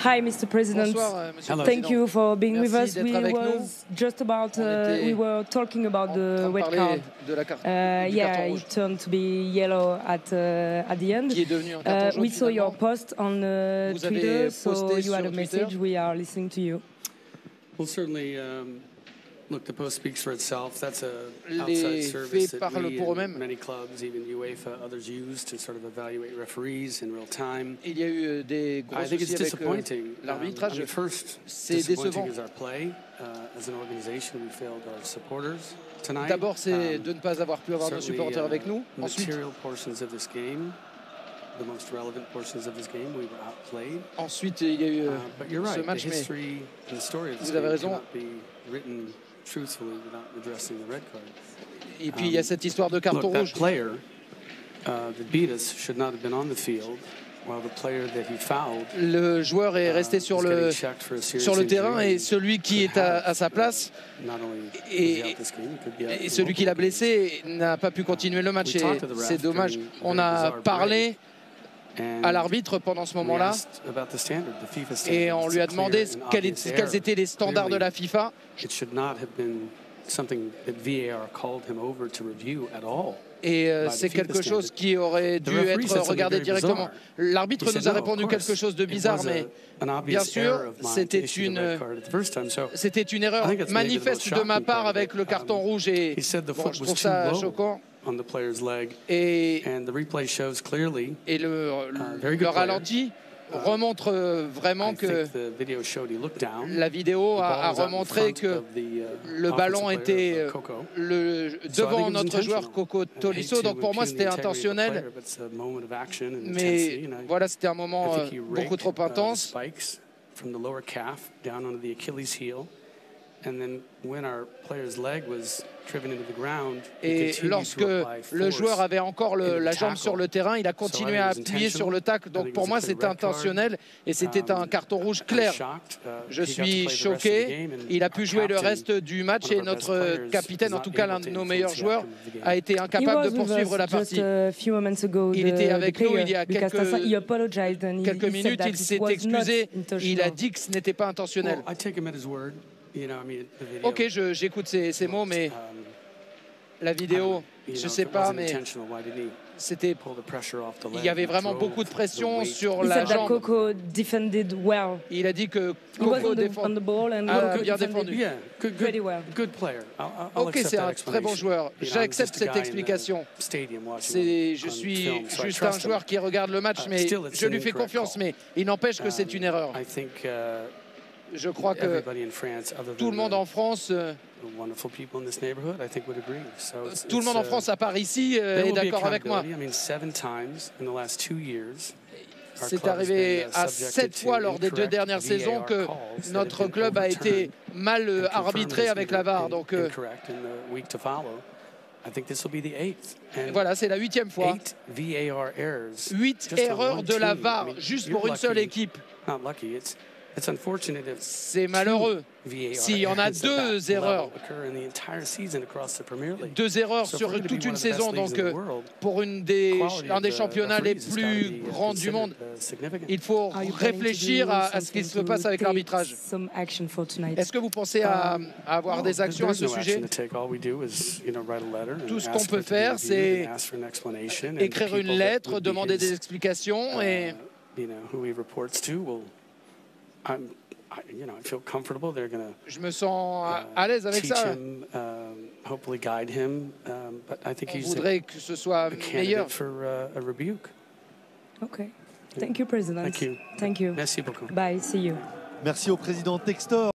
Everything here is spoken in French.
Hi, Mr. President. Bonsoir, Monsieur le Thank Président. you for being with us. Merci d'être avec nous. We were talking about the red card. De la carte, du Yeah, carton rouge, it turned to be yellow at the end. qui est devenu un carton jaune We saw your finalement. post on Vous avez Twitter, so posté you had sur a Twitter. message. We are listening to you. Well, certainly, look, the post speaks for itself. That's a Les outside service faits that parlent we pour and eux-mêmes. many clubs, even UEFA, others use to sort of evaluate referees in real time. Il y a eu des gros I think it's soucis avec disappointing. l'arbitrage. I mean, first, C'est disappointing décevant. is our play. As an organization, we failed our supporters tonight. D'abord, c'est de ne pas avoir pu avoir nos Certainly, supporters avec nous. Ensuite, material portions of this game, the most relevant portions of this game, we were outplayed. il y a eu But you're ce right, match, the mais history and the story of this vous avez game raison. cannot be written truthfully without addressing the red card. et puis il y a cette histoire de carton Look, that rouge. player that beat us should not have been on the field, while the player that he fouled Le joueur est resté sur is le getting checked for a serious sur le terrain injury et celui qui est à sa place not only et- is he out this game, he could be out et for celui qui l'a multiple blessé n'a pas pu continuer le match. We Et talked to the ref c'est dommage. during On the a bizarre parlé games. à And l'arbitre pendant ce we moment-là asked about the standard, the FIFA et standard. on It's lui a a demandé clear and quels obvious étaient les standards de la Clearly, FIFA. It should not have been something that VAR called him over to review at all. Et by the c'est FIFA quelque chose standard. qui aurait The dû referee être said something regardé very directement. bizarre. L'arbitre He said, nous a "No, of répondu course, quelque chose de it bizarre, was mais an obvious bien sûr, error of mine to c'était issue the une- red card at the first time." So c'était une erreur I think that's maybe the manifeste most de ma shocking part part of avec it. le carton rouge et he said the bon, foot je was trouve too ça low choquant. on the player's leg, Et, and the replay shows clearly. le very good ralenti remontre vraiment I que think the video showed he looked down. la vidéo The ball a was out in remontré front que of the, le ballon offensive était player of Coco. devant So I think it was notre joueur intentional. Coco I hate Tolisso. to Donc pour moi, impugn c'était the integrity of the intentionnel. player, but it's a moment of action and Mais intensity, and voilà, c'était un moment I think he beaucoup raked, trop the intense. spikes from the lower calf down onto the Achilles heel, and then when our player's leg was driven into the ground, he Et continued lorsque to apply le force joueur avait encore into the la jambe tackle. sur le terrain, il a continué à appuyer sur le tacle. Donc pour moi, c'était intentionnel et c'était un carton rouge clair. Je suis choqué. Il a pu jouer le reste du match et notre capitaine, en tout cas l'un de nos meilleurs joueurs, a été incapable de poursuivre la partie. Il était avec nous il y a quelques minutes. Il s'est excusé. Il a dit que ce n'était pas intentionnel. Well, I take him at his word. You know, I mean, the video, Ok, j'écoute ces mots, mais la vidéo, you je know, ne if sais it pas, wasn't mais intentional, why didn't he c'était, pull the pressure off the leg il y avait and vraiment drove beaucoup de the pression weight sur He la said that jambe. Coco defended well. Il a dit que He was Coco on défend. the ball and Ah, Coco bien defended défendu. Yeah, pretty well. good player. I'll Ok, accept c'est that un très bon explanation. joueur. You know, I'm J'accepte just a cette guy in the explication. stadium watching Je on suis film, so I juste un trust him. joueur qui regarde le match, mais Still, it's je an lui fais incorrect confiance. call. Mais il n'empêche que c'est une erreur. I think Je crois que everybody in France, other tout le than monde en France, the wonderful people in this neighborhood, I think would agree. So tout le monde en France, à part ici, there est will be d'accord avec moi. accountability. I mean, 7 times in the last 2 years. our C'est club has arrivé been, à subjected 7 to fois lors des 2 incorrect dernières VAR saisons que calls that have notre been club a été overturned mal and confirmed arbitré as avec being la VAR. Donc incorrect in the week to follow. I think this will be the 8th. And voilà, c'est la 8e fois. 8 VAR errors. 8 just on erreurs one de la team. I VAR, mean, juste you're pour une seule lucky. équipe. Not lucky. It's unfortunate if C'est malheureux. S'il y en a 2 erreurs, 2 erreurs sur toute une saison, donc pour un des championnats les plus grands du monde, il faut réfléchir à ce qui se passe avec l'arbitrage. Est-ce que vous pensez à avoir des actions à ce sujet? Tout ce qu'on peut faire, c'est écrire une lettre, demander des explications et je me sens à l'aise avec ça. On voudrait que ce soit meilleur. Okay. Thank you, President. Thank you. Thank you. Merci beaucoup. Bye. See you. Merci au président Textor.